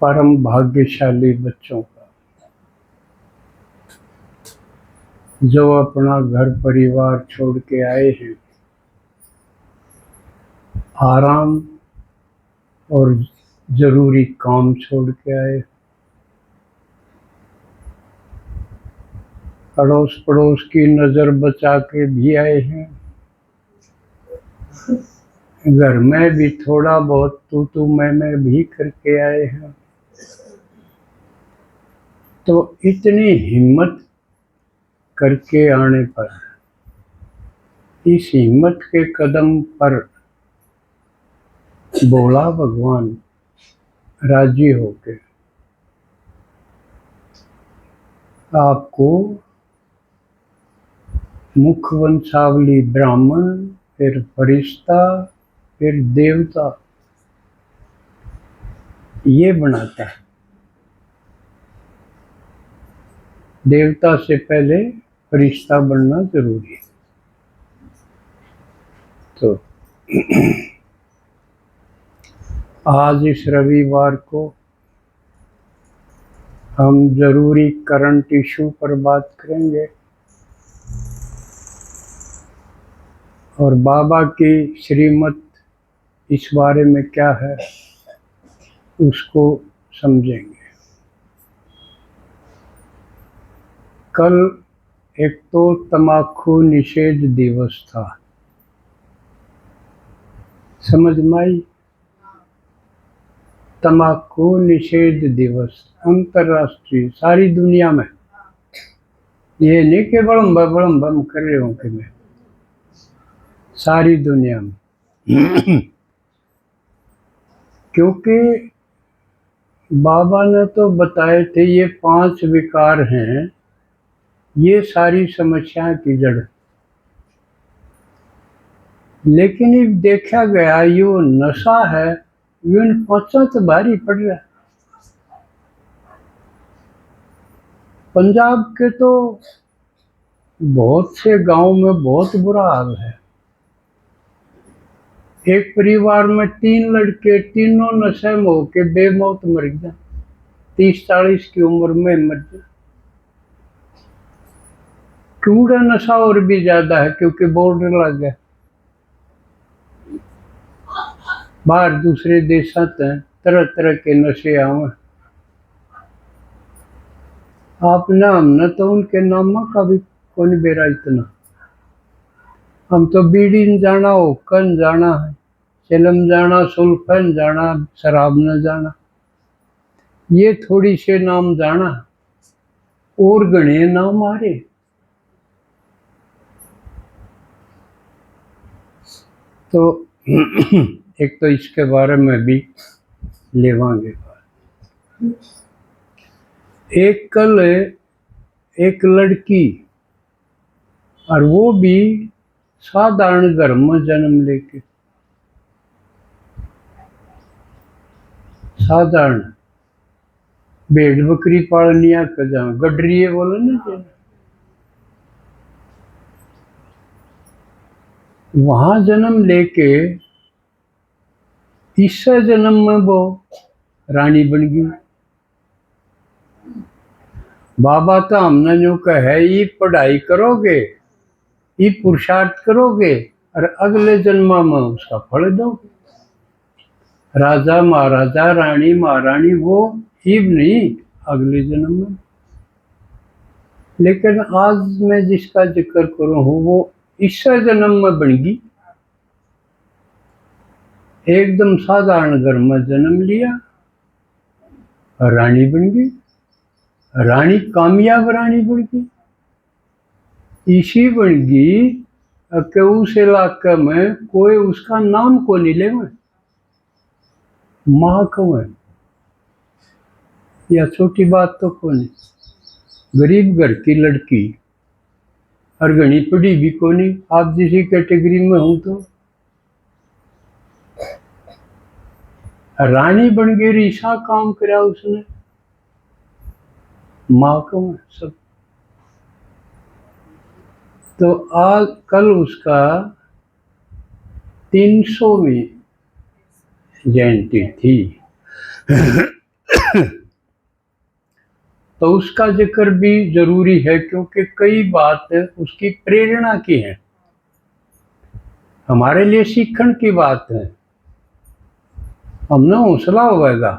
परम भाग्यशाली बच्चों का, जो अपना घर परिवार छोड़ के आए हैं, आराम और जरूरी काम छोड़ के आए, अड़ोस पड़ोस की नजर बचा के भी आए हैं, घर में भी थोड़ा बहुत तू मैं भी करके आए हैं। तो इतनी हिम्मत करके आने पर, इस हिम्मत के कदम पर भोला भगवान राजी होके आपको मुख वंशावली ब्राह्मण, फिर फरिश्ता, फिर देवता ये बनाता है। देवता से पहले फरिश्ता बनना जरूरी है। तो आज इस रविवार को हम जरूरी करंट इशू पर बात करेंगे और बाबा की श्रीमत इस बारे में क्या है उसको समझेंगे। कल एक तो तम्बाकू निषेध दिवस था, समझ में आई? तम्बाकू निषेध दिवस अंतर्राष्ट्रीय, सारी दुनिया में। ये नहीं कि बड़म कर रहे हो कि मैं, सारी दुनिया में। क्योंकि बाबा ने तो बताए थे ये 5 विकार हैं, ये सारी समस्या की जड़। लेकिन ये देखा गया यो नशा है, यो इन 5 तो भारी पड़ रहा है। पंजाब के तो बहुत से गांव में बहुत बुरा हाल है। एक परिवार में 3 लड़के, तीनों नशे में होके बेमौत मर गए, 30-40 की उम्र में मर गए। क्यों नशा और भी ज्यादा है? क्योंकि बॉर्डर लग गया, बाहर दूसरे देशों से तरह तरह के नशे आवे। आपने हमने तो उनके नाम का भी कौन बेरा इतना। हम तो बीड़ी न जाना, हुक्कन जाना है, चिलम जाना, सुल्फन जाना, शराब न जाना, ये थोड़ी से नाम जाना और गणे नाम आ रहे। तो एक तो इसके बारे में भी लेवांगे। एक कल एक लड़की, और वो भी साधारण घर में जन्म लेके, साधारण भेड़ बकरी पालनिया कर जा गडरिए बोले ना, वहां जन्म लेके तीसरे जन्म में वो रानी बन गई। बाबा तो हमने जो कहे ये पढ़ाई करोगे, ये पुरुषार्थ करोगे और अगले जन्म में उसका फल दोगे। राजा महाराजा, रानी महारानी वो इब नहीं, अगले जन्म में। लेकिन आज मैं जिसका जिक्र करूं हूं वो ईश्वर जन्म में बन गई। एकदम साधारण घर में जन्म लिया और रानी बन गई। रानी कामयाब रानी बन गई, इसी बन गई कि उस इलाके में कोई उसका नाम को नहीं ले। माँ कौन है या छोटी बात तो कौन है, गरीब घर की लड़की और घनी पढ़ी भी कोनी, आप जिसी कैटेगरी में हूं तो रानी बन गई, रीसा काम करा उसने, माँ को सब। तो आज कल उसका 300वीं जयंती थी। तो उसका जिक्र भी जरूरी है, क्योंकि कई बात उसकी प्रेरणा की है, हमारे लिए सीखने की बात है, हमने हौसला होगा।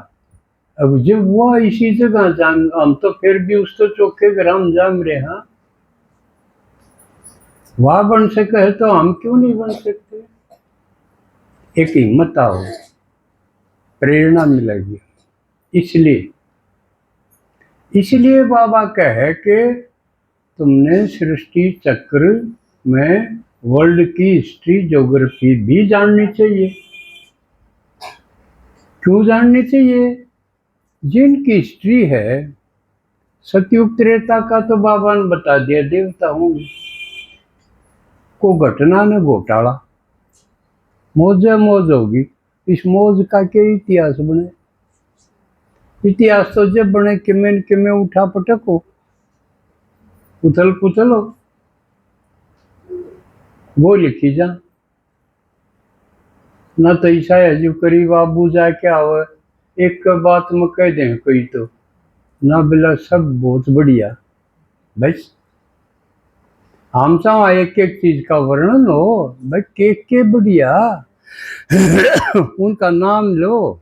अब जब वो इसी जगह जान, हम तो फिर भी उस तो चौके ग्राम जाम रहे, हाँ वह बन सके है तो हम क्यों नहीं बन सकते। एक हिम्मत आओ, प्रेरणा मिलेगी। इसलिए बाबा कहे कि तुमने सृष्टि चक्र में वर्ल्ड की हिस्ट्री ज्योग्राफी भी जाननी चाहिए। क्यों जाननी चाहिए? जिनकी हिस्ट्री है सतयुग त्रेता का तो बाबा ने बता दिया, देवता होंगे, को घटना ने घोटाला, मौज मौज होगी। इस मौज का क्या इतिहास बने? इतिहास तो जब बने किमें उठा पटक हो, उथल पुथल हो, वो लिखी जा ना। तो ऐसा है जो करी बाबू जा क्या हो, एक बात में कह दें कोई तो ना बिला सब बहुत बढ़िया। बस हम चाहो एक एक चीज का वर्णन हो, भाई के बढ़िया उनका नाम लो,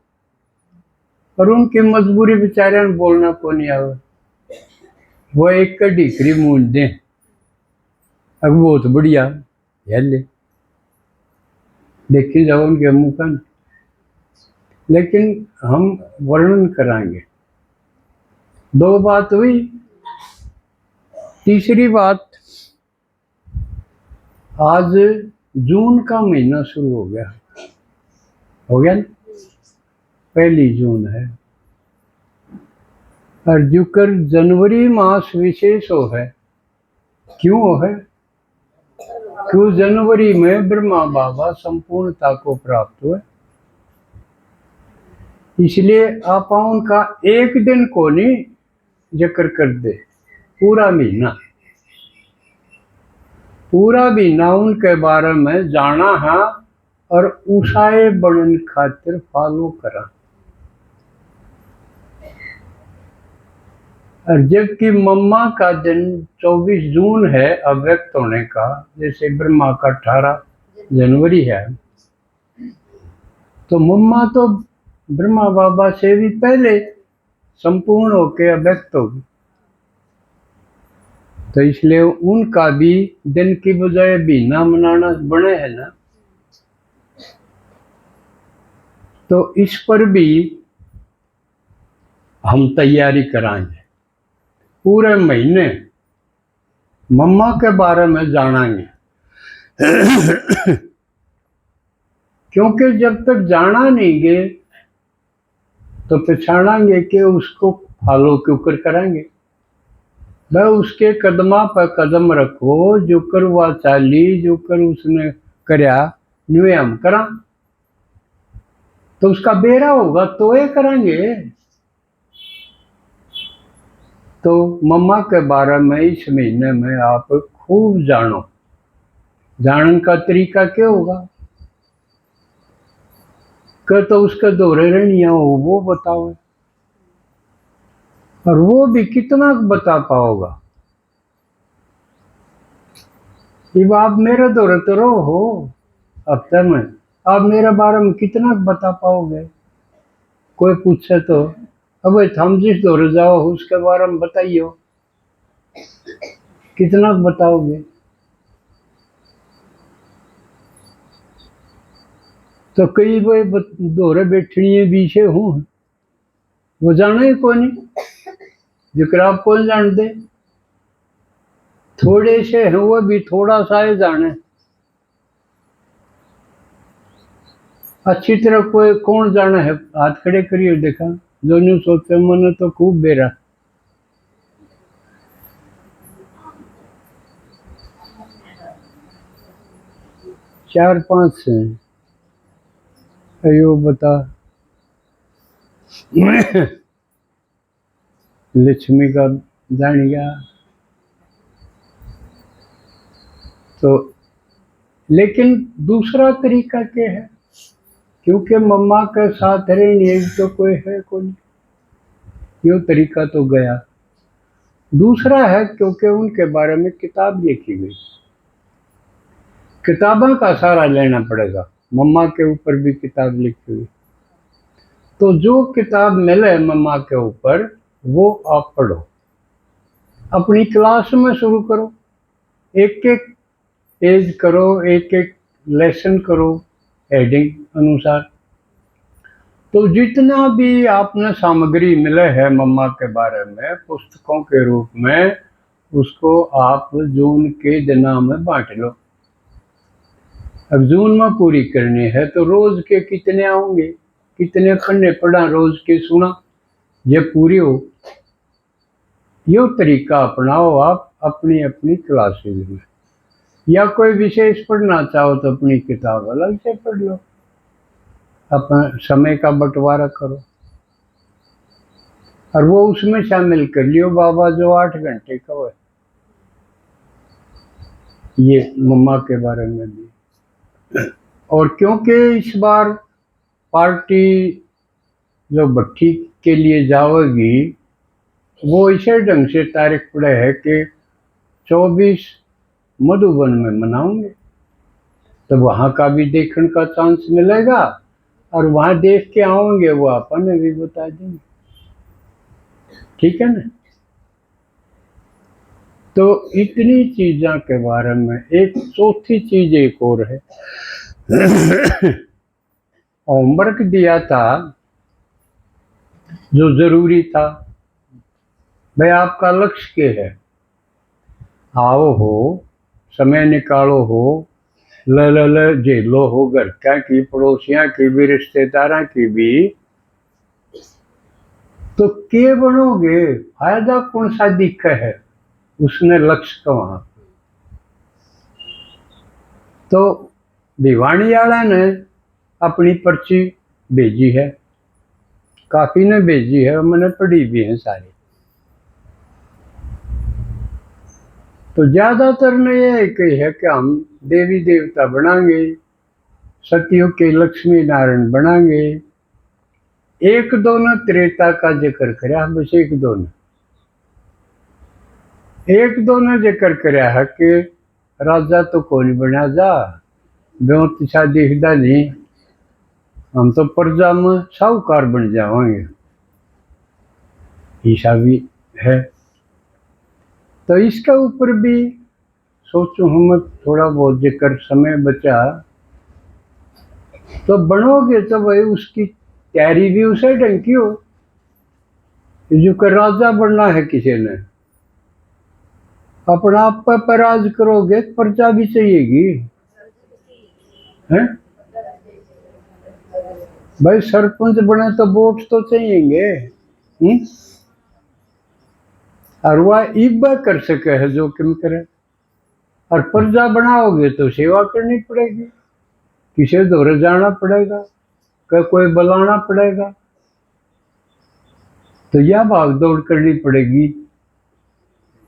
और उनकी मजबूरी बेचारे बोलना को नहीं आवे, वो एक का ढीकरी मूंद दे, अब बहुत बढ़िया ले देखी जाओ उनके मुंह का। लेकिन हम वर्णन कराएंगे। दो बात हुई। तीसरी बात, आज जून का महीना शुरू हो गया ना, 1 जून है, और जुकर जनवरी मास विशेष हो है। क्यों हो है? क्यों जनवरी में ब्रह्मा बाबा संपूर्णता को प्राप्त हुए, इसलिए आप उनका एक दिन को नहीं जिक्र कर दे, पूरा महीना उनके बारे में जाना है, और उषाए बनन खातिर फॉलो करा। और जबकि मम्मा का दिन 24 जून है अव्यक्त होने का, जैसे ब्रह्मा का 18 जनवरी है, तो मम्मा तो ब्रह्मा बाबा से भी पहले संपूर्ण होके अव्यक्त होगी। तो इसलिए उनका भी दिन की बजाय महीना मनाना बने है ना। तो इस पर भी हम तैयारी कराएंगे, पूरे महीने मम्मा के बारे में जानेंगे क्योंकि जब तक जाना नहीं गए तो पहचानेंगे कि उसको फॉलो क्यों कर कराएंगे। वह उसके कदमा पर कदम रखो, जो कर हुआ चाली, जो कर उसने करया न्यू हम करा, तो उसका बेरा होगा तो ये करेंगे। तो मम्मा के बारे में इस महीने में आप खूब जानो। जानने का तरीका क्या होगा? कि तो उसके दौरे रहनिया हो वो बताओ, और वो भी कितना बता पाओगा। जब आप मेरे दौरे तो रहो हो हफ्ते में, आप मेरे बारे में कितना बता पाओगे? कोई पूछे तो अब हम जिस दौरे जाओ उसके बारे में बताइए, कितना बताओगे? तो कई वो दौरे बैठनी पीछे हूँ, वो जाना ही कौन नहीं, जिक्र आप कौन जानते, थोड़े से हैं वो भी थोड़ा सा ही जाने। अच्छी तरह कोई कौन जाना है? हाथ खड़े करिए, देखा जो न्यू सोचते मन तो खूब बेरा। चार पांच से अयो बता लक्ष्मी का जान गया तो। लेकिन दूसरा तरीका क्या है? क्योंकि मम्मा के साथ रहने तो कोई है कौन, यो तरीका तो गया। दूसरा है क्योंकि उनके बारे में किताब लिखी गई, किताबों का सहारा लेना पड़ेगा। मम्मा के ऊपर भी किताब लिखी हुई, तो जो किताब मिले मम्मा के ऊपर वो आप पढ़ो, अपनी क्लास में शुरू करो, एक एक पेज करो, एक एक लेसन करो हेडिंग अनुसार। तो जितना भी आपने सामग्री मिले है मम्मा के बारे में पुस्तकों के रूप में, उसको आप जून के दिनों में बांट लो। अब जून में पूरी करनी है तो रोज के कितने आएंगे, कितने पन्ने पढ़ा रोज के सुना, ये पूरी हो। यो तरीका अपनाओ आप अपनी अपनी क्लासेज में, या कोई विशेष पढ़ना चाहो तो अपनी किताब अलग से पढ़ लो, अपना समय का बंटवारा करो और वो उसमें शामिल कर लियो बाबा जो 8 घंटे का हो। ये मम्मा के बारे में भी। और क्योंकि इस बार पार्टी जो भट्टी के लिए जाओगी वो इसे ढंग से तारीख पड़े है कि 24 मधुबन में मनाओगे, तो वहाँ का भी देखने का चांस मिलेगा और वहाँ देख के आओगे वो अपन भी बता देंगे, ठीक है ना। तो इतनी चीज़ों के बारे में एक चौथी चीज एक और है। होमवर्क दिया था जो जरूरी था, भाई आपका लक्ष्य क्या है, आओ हो, समय निकालो हो, ल झेलो हो, घर का की पड़ोसियां की भी रिश्तेदारों की भी, तो के बनोगे, फायदा कौन सा दिखा है उसने लक्ष्य का वहां। तो भिवानी वाला ने अपनी पर्ची भेजी है, काफी ने भेजी है, मैंने पढ़ी भी है सारी। तो ज्यादातर ने यह कही है कि हम देवी देवता बनाएंगे, सतियों के लक्ष्मी नारायण बनाएंगे। एक दो ने त्रेता का जिक्र कराया, बस एक दो ने जिक्र कराया है कि राजा तो कौन बना जा, बहुत सा दिखता नहीं, हम तो प्रजा में साहूकार बन जाएंगे, ऐसा भी है। तो इसके ऊपर भी सोचूं हम थोड़ा बहुत जिक्र, समय बचा तो बनोगे तो भाई उसकी तैयारी भी उसे ढंग की हो। जो कर राजा बनना है किसी ने, अपना आप पर राज करोगे प्रजा भी चाहिएगी, है भाई। सरपंच बने तो वोट तो चाहिएंगे, और वह इब्बा कर सके है जोखिम करे। और प्रजा बनाओगे तो सेवा करनी पड़ेगी, किसे दौरे जाना पड़ेगा, कोई बुलाना पड़ेगा, तो यह भाग दौड़ करनी पड़ेगी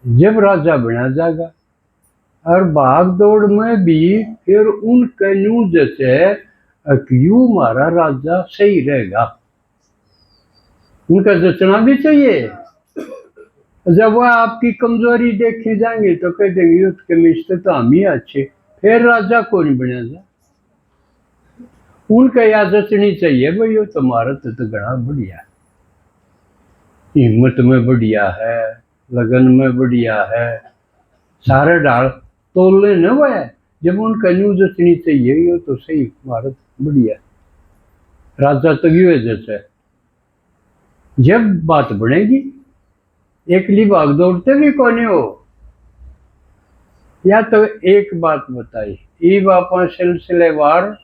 जब राजा बना जाएगा। और भाग दौड़ में भी फिर उनके न्यूज से क्यों हमारा राजा सही रहेगा, उनका जचना भी चाहिए। जब वह आपकी कमजोरी देखे जाएंगे तो कह देंगे उसके मिस्टर तो हम ही अच्छे, फिर राजा को नहीं बना जा। उनका याद जचनी चाहिए भाई वो तुम्हारा तो घना बढ़िया, हिम्मत में बढ़िया है, लगन में बढ़िया है, सारे डाल तोलने न वो है। जब उनका न्यूज जचनी चाहिए ये तो सही, भारत बढ़िया, राजा तो ये जैसे जब बात बनेगी एकली भाग दौड़ते भी कौन हो। या तो एक बात बताई, ई बापा सिलसिलेवार